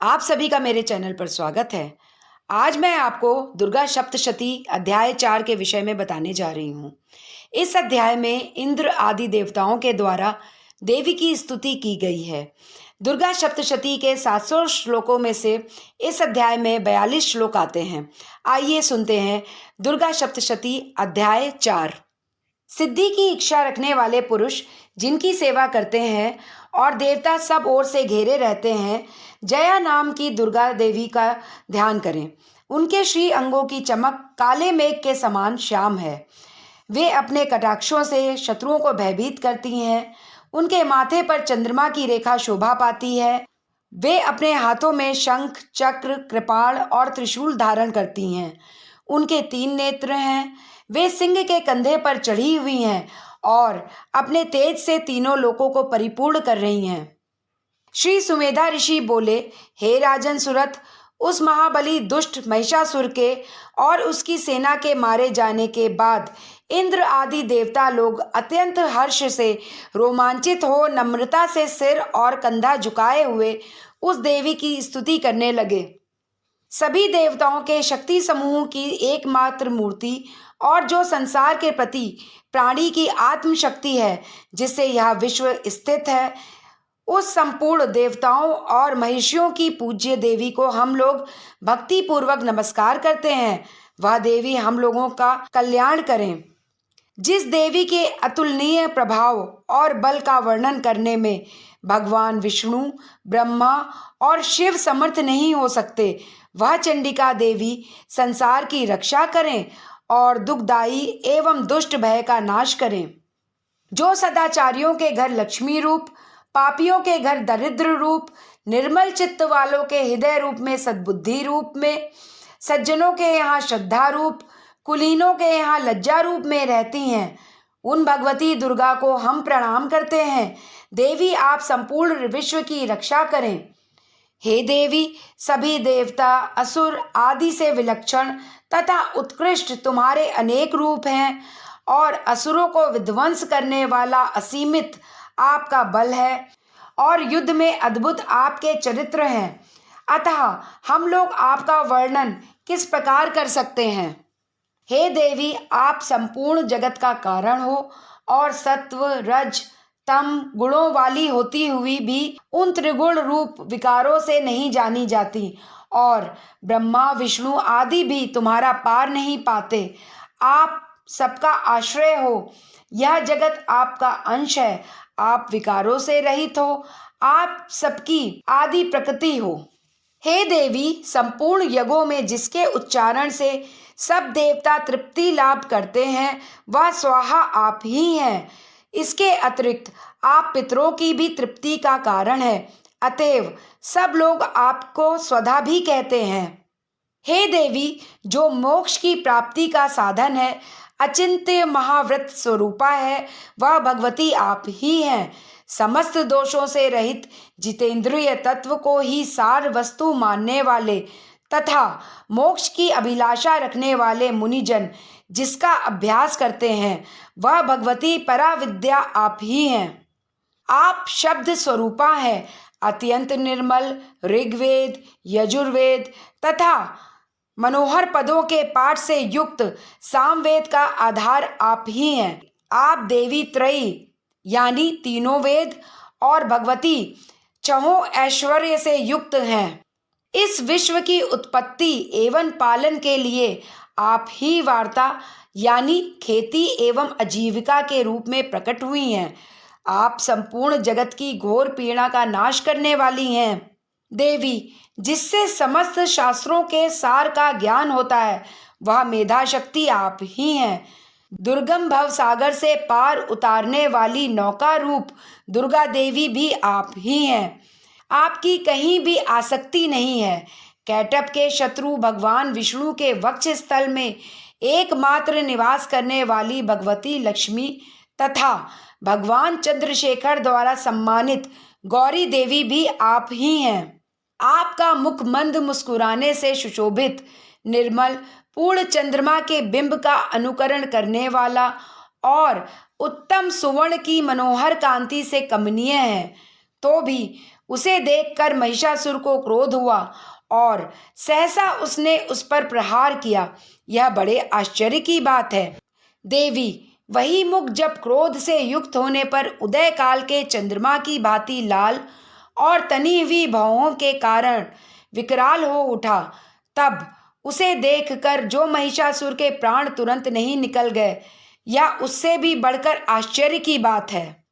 आप सभी का मेरे चैनल पर स्वागत है। आज मैं आपको दुर्गा सप्तशती अध्याय 4 के विषय में बताने जा रही हूँ। इस अध्याय में इंद्र आदि देवताओं के द्वारा देवी की स्तुति की गई है। दुर्गा सप्तशती के 700 श्लोकों में से इस अध्याय में 42 श्लोक आते हैं। आइए सुनते हैं दुर्गा सप्तशती अध्याय 4। सिद्धि की इच्छा रखने वाले पुरुष जिनकी सेवा करते हैं और देवता सब ओर से घेरे रहते हैं, जया नाम की दुर्गा देवी का ध्यान करें। उनके श्री अंगों की चमक काले मेघ के समान श्याम है। वे अपने कटाक्षों से शत्रुओं को भयभीत करती हैं। उनके माथे पर चंद्रमा की रेखा शोभा पाती है। वे अपने हाथों में शंख, चक्र, कृपाण और त्रिशूल धारण करती हैं। उनके 3 नेत्र हैं। वे सिंह के कंधे पर चढ़ी हुई हैं और अपने तेज से तीनों लोकों को परिपूर्ण कर रही हैं। श्री सुमेधा ऋषि बोले, हे राजन सुरथ, उस महाबली दुष्ट महिषासुर के और उसकी सेना के मारे जाने के बाद इंद्र आदि देवता लोग अत्यंत हर्ष से रोमांचित हो नम्रता से सिर और कंधा झुकाए हुए उस देवी की स्तुति करने लगे। सभी देवताओं के शक्ति समूह की एकमात्र मूर्ति और जो संसार के प्रति प्राणी की आत्म शक्ति है, जिससे यह विश्व स्थित है, उस संपूर्ण देवताओं और महिषियों की पूज्य देवी को हम लोग भक्ति पूर्वक नमस्कार करते हैं। वह देवी हम लोगों का कल्याण करें। जिस देवी के अतुलनीय प्रभाव और बल का वर्णन करने में भगवान विष्णु, ब्रह्मा और शिव समर्थ नहीं हो सकते, वह चंडिका देवी संसार की रक्षा करें और दुखदायी एवं दुष्ट भय का नाश करें। जो सदाचारियों के घर लक्ष्मी रूप, पापियों के घर दरिद्र रूप, निर्मल चित्त वालों के हृदय रूप में सद्बुद्धि रूप में, सज्जनों के यहाँ श्रद्धा रूप, कुलीनों के यहाँ लज्जा रूप में रहती हैं, उन भगवती दुर्गा को हम प्रणाम करते हैं। देवी, आप संपूर्ण विश्व की रक्षा करें। हे देवी, सभी देवता, असुर आदि से विलक्षण तथा उत्कृष्ट तुम्हारे अनेक रूप हैं और असुरों को विध्वंस करने वाला असीमित आपका बल है और युद्ध में अद्भुत आपके चरित्र हैं। अतः हम लोग आपका वर्णन किस प्रकार कर सकते हैं। हे देवी, आप संपूर्ण जगत का कारण हो और सत्व, रज, तम गुणों वाली होती हुई भी उन त्रिगुण रूप विकारों से नहीं जानी जाती और ब्रह्मा, विष्णु आदि भी तुम्हारा पार नहीं पाते। आप सबका आश्रय हो। यह जगत आपका अंश है। आप विकारों से रहित हो। आप सबकी आदि प्रकृति हो। हे देवी, संपूर्ण यज्ञों में जिसके उच्चारण से सब देवता तृप्ति लाभ करते हैं, वह स्वाहा आप ही हैं। इसके अतिरिक्त आप पितरों की भी तृप्ति का कारण है। अतएव सब लोग आपको स्वधा भी कहते हैं। हे देवी, जो मोक्ष की प्राप्ति का साधन है, अचिंत्य महाव्रत स्वरूपा है, वह भगवती आप ही हैं। समस्त दोषों से रहित जितेंद्रिय तत्व को ही सार वस्तु मानने वाले तथा मोक्ष की अभिलाषा रखने वाले मुनिजन जिसका अभ्यास करते हैं, वह भगवती पराविद्या आप ही हैं। आप शब्द स्वरूपा हैं। अत्यंत निर्मल ऋग्वेद, यजुर्वेद तथा मनोहर पदों के पाठ से युक्त सामवेद का आधार आप ही हैं। आप देवी त्रयी यानी तीनों वेद और भगवती चहों ऐश्वर्य से युक्त हैं। इस विश्व की उत्पत्ति एवं पालन के लिए आप ही वार्ता यानी खेती एवं आजीविका के रूप में प्रकट हुई हैं। आप संपूर्ण जगत की घोर पीड़ा का नाश करने वाली हैं। देवी, जिससे समस्त शास्त्रों के सार का ज्ञान होता है, वह मेधा शक्ति आप ही हैं। दुर्गम भव सागर से पार उतारने वाली नौका रूप दुर्गा देवी भी आप ही हैं। आपकी कहीं भी आसक्ति नहीं है। कैटभ के शत्रु भगवान विष्णु के वक्ष स्थल में एकमात्र निवास करने वाली भगवती लक्ष्मी तथा भगवान चंद्रशेखर द्वारा सम्मानित गौरी देवी भी आप ही हैं। आपका मुख मंद मुस्कुराने से सुशोभित, निर्मल पूर्ण चंद्रमा के बिंब का अनुकरण करने वाला और उत्तम सुवर्ण की मनोहर कांति से कमनीय है। तो भी उसे देखकर महिषासुर को क्रोध हुआ और सहसा उसने उस पर प्रहार किया। यह बड़े आश्चर्य की बात है। देवी, वही मुख जब क्रोध से युक्त होने पर उदय काल के चंद्रमा की भांति लाल और तनी हुई भौहों के कारण विकराल हो उठा, तब उसे देखकर जो महिषासुर के प्राण तुरंत नहीं निकल गए, या उससे भी बढ़कर आश्चर्य की बात है,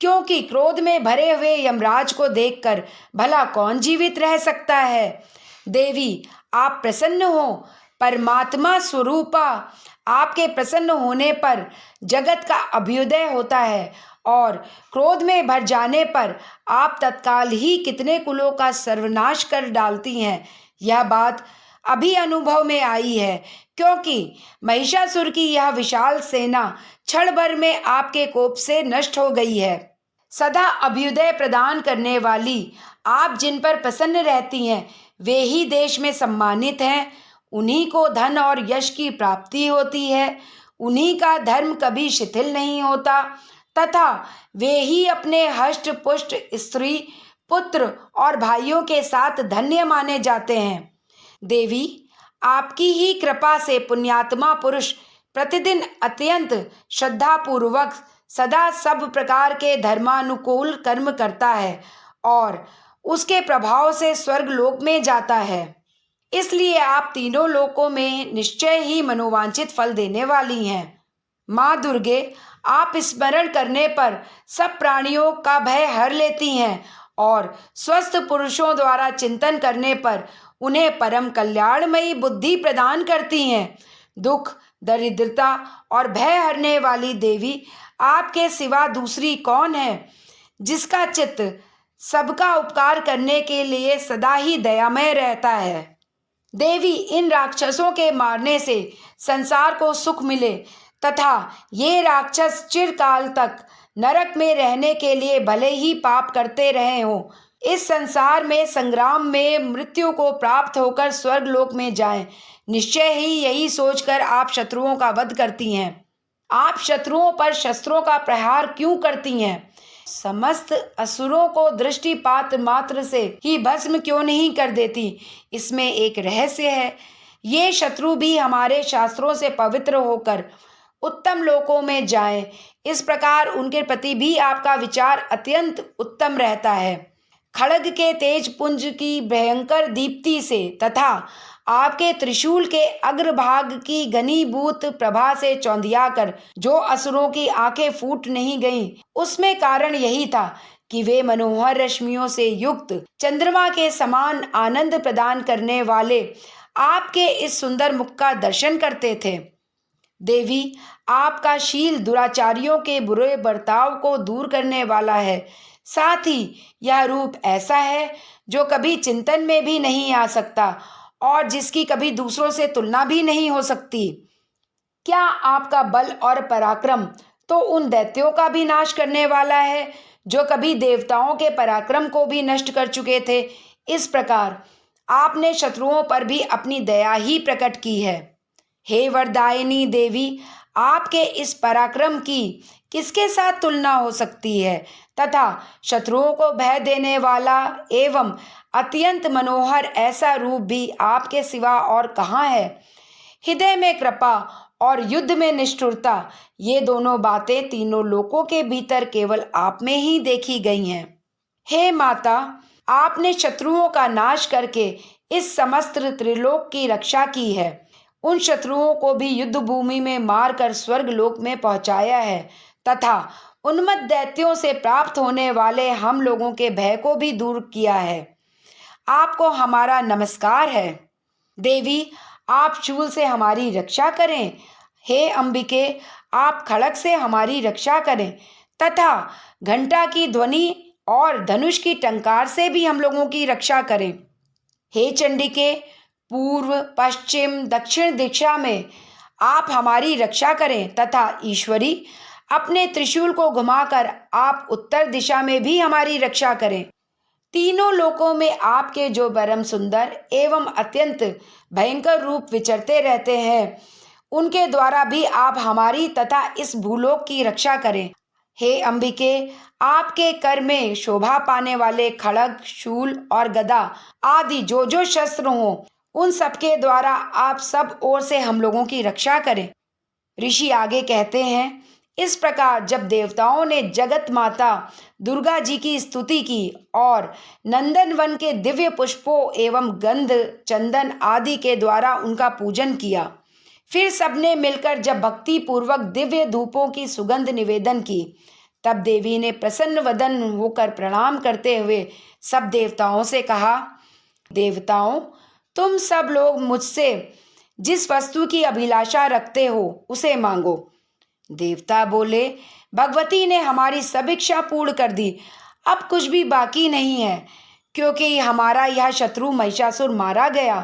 क्योंकि क्रोध में भरे हुए यमराज को देखकर भला कौन जीवित रह सकता है। देवी, आप प्रसन्न हो। परमात्मा स्वरूपा आपके प्रसन्न होने पर जगत का अभ्युदय होता है और क्रोध में भर जाने पर आप तत्काल ही कितने कुलों का सर्वनाश कर डालती हैं। यह बात अभी अनुभव में आई है, क्योंकि महिषासुर की यह विशाल सेना क्षण भर में आपके कोप से नष्ट हो गई है। सदा अभ्युदय प्रदान करने वाली आप जिन पर प्रसन्न रहती हैं, वे ही देश में सम्मानित हैं। उन्हीं को धन और यश की प्राप्ति होती है। उन्हीं का धर्म कभी शिथिल नहीं होता तथा वे ही अपने हष्ट पुष्ट स्त्री, पुत्र और भाइयों के साथ धन्य माने जाते हैं। देवी, आपकी ही कृपा से पुण्यात्मा पुरुष प्रतिदिन अत्यंत श्रद्धापूर्वक सदा सब प्रकार के धर्मानुकूल कर्म करता है और उसके प्रभाव से स्वर्ग लोक में जाता है। इसलिए आप तीनों लोकों में निश्चय ही मनोवांछित फल देने वाली हैं। माँ दुर्गे, आप स्मरण करने पर सब प्राणियों का भय हर लेती हैं और स्वस्थ पुरुषों द्वारा चिंतन करने पर उन्हें परम कल्याणमयी बुद्धि प्रदान करती हैं। दुख, दरिद्रता और भय हरने वाली देवी, आपके सिवा दूसरी कौन है जिसका चित्त सबका उपकार करने के लिए सदा ही दयामय रहता है। देवी, इन राक्षसों के मारने से संसार को सुख मिले तथा ये राक्षस चिरकाल तक नरक में रहने के लिए भले ही पाप करते रहे हों, इस संसार में संग्राम में मृत्यु को प्राप्त होकर स्वर्ग लोक में जाएं, निश्चय ही यही सोचकर आप शत्रुओं का वध करती हैं। आप शत्रुओं पर शस्त्रों का प्रहार क्यों करती हैं? समस्त असुरों को दृष्टिपात मात्र से ही भस्म क्यों नहीं कर देती? इसमें एक रहस्य है। ये शत्रु भी हमारे शास्त्रों से पवित्र होकर उत्तम लोकों में जाएं, इस प्रकार उनके प्रति भी आपका विचार अत्यंत उत्तम रहता है। खड्ग के तेज पुंज की भयंकर दीप्ति से तथा आपके त्रिशूल के अग्रभाग की घनीभूत प्रभा से चौंधिया कर जो असुरों की आंखें फूट नहीं गईं, उसमें कारण यही था कि वे मनोहर रश्मियों से युक्त चंद्रमा के समान आनंद प्रदान करने वाले आपके इस सुंदर मुख का दर्शन करते थे। देवी, आपका शील दुराचारियों के बुरे बर्ताव को दूर करने वाला है। साथ ही यह रूप ऐसा है जो कभी चिंतन में भी नहीं आ सकता और जिसकी कभी दूसरों से तुलना भी नहीं हो सकती। क्या आपका बल और पराक्रम तो उन दैत्यों का भी नाश करने वाला है जो कभी देवताओं के पराक्रम को भी नष्ट कर चुके थे। इस प्रकार आपने शत्रुओं पर भी अपनी दया ही प्रकट की है। हे वरदायिनी देवी, आपके इस पराक्रम की किसके साथ तुलना हो सकती है तथा शत्रुओं को भय देने वाला एवं अत्यंत मनोहर ऐसा रूप भी आपके सिवा और कहाँ है। हृदय में कृपा और युद्ध में निष्ठुरता, ये दोनों बातें तीनों लोकों के भीतर केवल आप में ही देखी गई हैं। हे माता, आपने शत्रुओं का नाश करके इस समस्त त्रिलोक की रक्षा की है। उन शत्रुओं को भी युद्ध भूमि में मारकर स्वर्ग लोक में पहुंचाया है तथा उन्मत्त दैत्यों से प्राप्त होने वाले हम लोगों के भय को भी दूर किया है। आपको हमारा नमस्कार है। देवी, आप शूल से हमारी रक्षा करें। हे अंबिके, आप खड्ग से हमारी रक्षा करें तथा घंटा की ध्वनि और धनुष की टंकार से भी हम लोगों की रक्षा करें। हे चंडिके, पूर्व, पश्चिम, दक्षिण दिशा में आप हमारी रक्षा करें तथा ईश्वरी, अपने त्रिशूल को घुमाकर आप उत्तर दिशा में भी हमारी रक्षा करें। तीनों लोकों में आपके जो परम सुंदर एवं अत्यंत भयंकर रूप विचरते रहते हैं, उनके द्वारा भी आप हमारी तथा इस भूलोक की रक्षा करें। हे अंबिके, आपके कर में शोभा पाने वाले खड्ग, शूल और गदा आदि जो जो शस्त्र हों, उन सबके द्वारा आप सब ओर से हम लोगों की रक्षा करें। ऋषि आगे कहते हैं, इस प्रकार जब देवताओं ने जगत माता दुर्गा जी की स्तुति की और नंदनवन के दिव्य पुष्पों एवं गंध, चंदन आदि के द्वारा उनका पूजन किया, फिर सबने मिलकर जब भक्ति पूर्वक दिव्य धूपों की सुगंध निवेदन की, तब देवी ने प्रसन्न वदन होकर प्रणाम करते हुए सब देवताओं से कहा, देवताओं, तुम सब लोग मुझसे जिस वस्तु की अभिलाषा रखते हो उसे मांगो। देवता बोले, भगवती ने हमारी सब इच्छा पूर्ण कर दी, अब कुछ भी बाकी नहीं है, क्योंकि हमारा यह शत्रु महिषासुर मारा गया।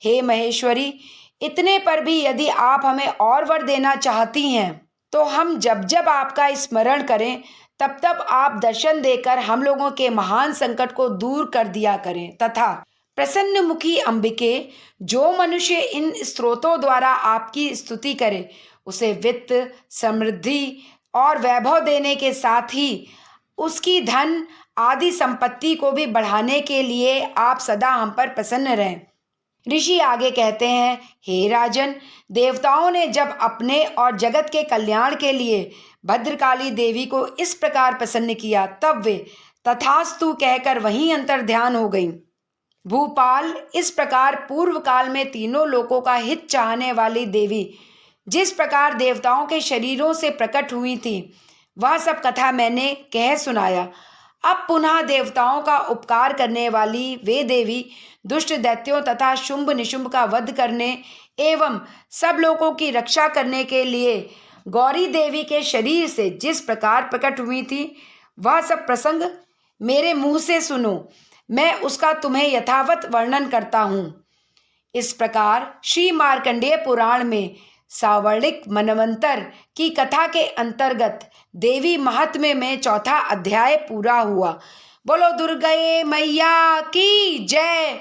हे महेश्वरी, इतने पर भी यदि आप हमें और वर देना चाहती हैं तो हम जब जब आपका स्मरण करें तब तब आप दर्शन देकर हम लोगों के महान संकट को दूर कर दिया करें, तथा प्रसन्न मुखी अंबिके, जो मनुष्य इन स्तोत्रों द्वारा आपकी स्तुति करे उसे वित्त, समृद्धि और वैभव देने के साथ ही उसकी धन आदि संपत्ति को भी बढ़ाने के लिए आप सदा हम पर प्रसन्न रहें। ऋषि आगे कहते हैं, हे राजन, देवताओं ने जब अपने और जगत के कल्याण के लिए भद्रकाली देवी को इस प्रकार प्रसन्न किया, तब वे तथास्तु कहकर वहीं अंतर ध्यान हो गई। भूपाल, इस प्रकार पूर्व काल में तीनों लोकों का हित चाहने वाली देवी जिस प्रकार देवताओं के शरीरों से प्रकट हुई थी, वह सब कथा मैंने कह सुनाया। अब पुनः देवताओं का उपकार करने वाली वे देवी दुष्ट दैत्यों तथा शुंभ निशुंभ का वध करने एवं सब लोगों की रक्षा करने के लिए गौरी देवी के शरीर से जिस प्रकार प्रकट हुई थी, वह सब प्रसंग मेरे मुंह से सुनो, मैं उसका तुम्हें यथावत वर्णन करता हूँ। इस प्रकार श्री मार्कंडेय पुराण में सावर्णिक मनवंतर की कथा के अंतर्गत देवी महात्म्य में चौथा अध्याय पूरा हुआ। बोलो दुर्गे मैया की जय।